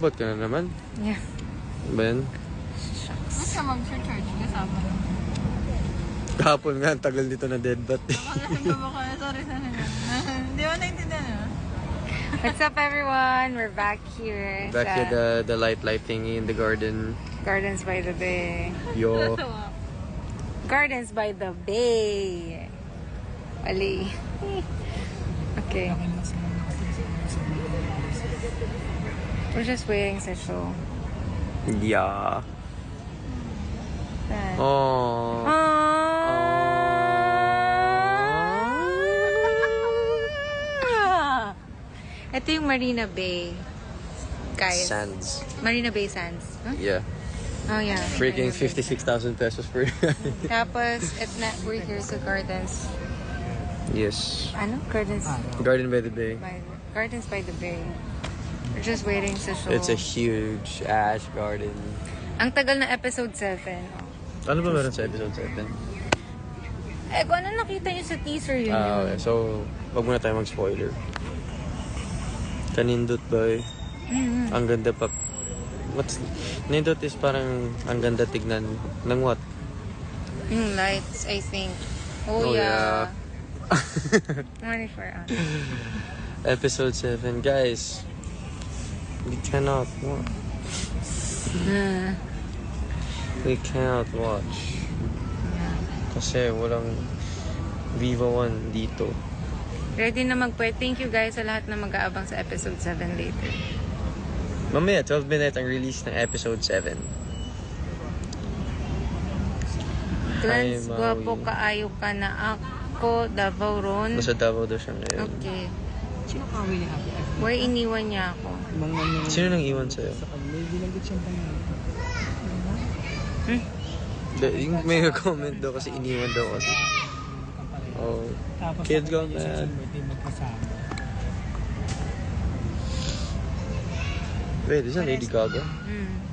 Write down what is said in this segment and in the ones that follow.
Ba't ka na naman? Yeah. Ben? Mas ka mag-church kasama. Kahapon nga, ang tagal dito na deadbat. Sorry sa nila. Hindi mo naintindihan ha? What's up, everyone? We're back here. Back sa here, the light thingy in the garden. Gardens by the Bay. Yo. Gardens by the Bay. Ali. Okay. We're just waiting sa show. Yeah. Then, Oh. Ito yung Marina Bay. Guys. Sands. Marina Bay Sands. Huh? Yeah. Oh, yeah. Freaking Marina Bay. 56,000 pesos per Tapos, we're here sa Gardens. Yes. Ano? Gardens Garden by the Bay. Gardens by the Bay. We're just waiting sa show. It's a huge ash garden. Ang tagal na episode 7. Ano ba meron sa episode 7? Eh, kung ano nakita niyo sa teaser yun Okay. So, wag muna tayo mag-spoiler. Kanindot ba eh? Mm-hmm. Ang ganda pa. Nindot is parang ang ganda tignan. Ng what? Yung lights, I think. Oh, yeah. Money for us. Episode 7. Guys, we cannot watch. We cannot watch. Kasi walang Viva 1 dito. Ready na Thank you guys sa lahat na mag-aabang sa episode 7 later. Mamaya, 12 minutes ang release ng episode 7. Glance, Maui. guwapo kaayo ka na ako, Davao Ron. Nasa Davao daw siya ngayon. Okay. Sino kawin niya? Where iniwan niya ako? Sino nang iwan sa'yo? May binanggit siyang pangalan. Yung may comment daw kasi iniwan daw kasi. Oh, kids gone mad. Wait, is that Lady Gaga?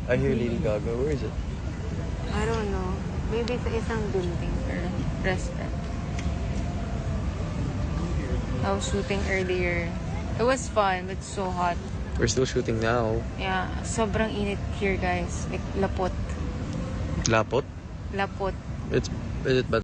I hear Lady Gaga. Where is it? I don't know. Maybe sa isang building or restaurant. I was shooting earlier. It was fun, but so hot. We're still shooting now. Yeah, sobrang init here, guys. Like, lapot. Lapot? Lapot. Is it bad?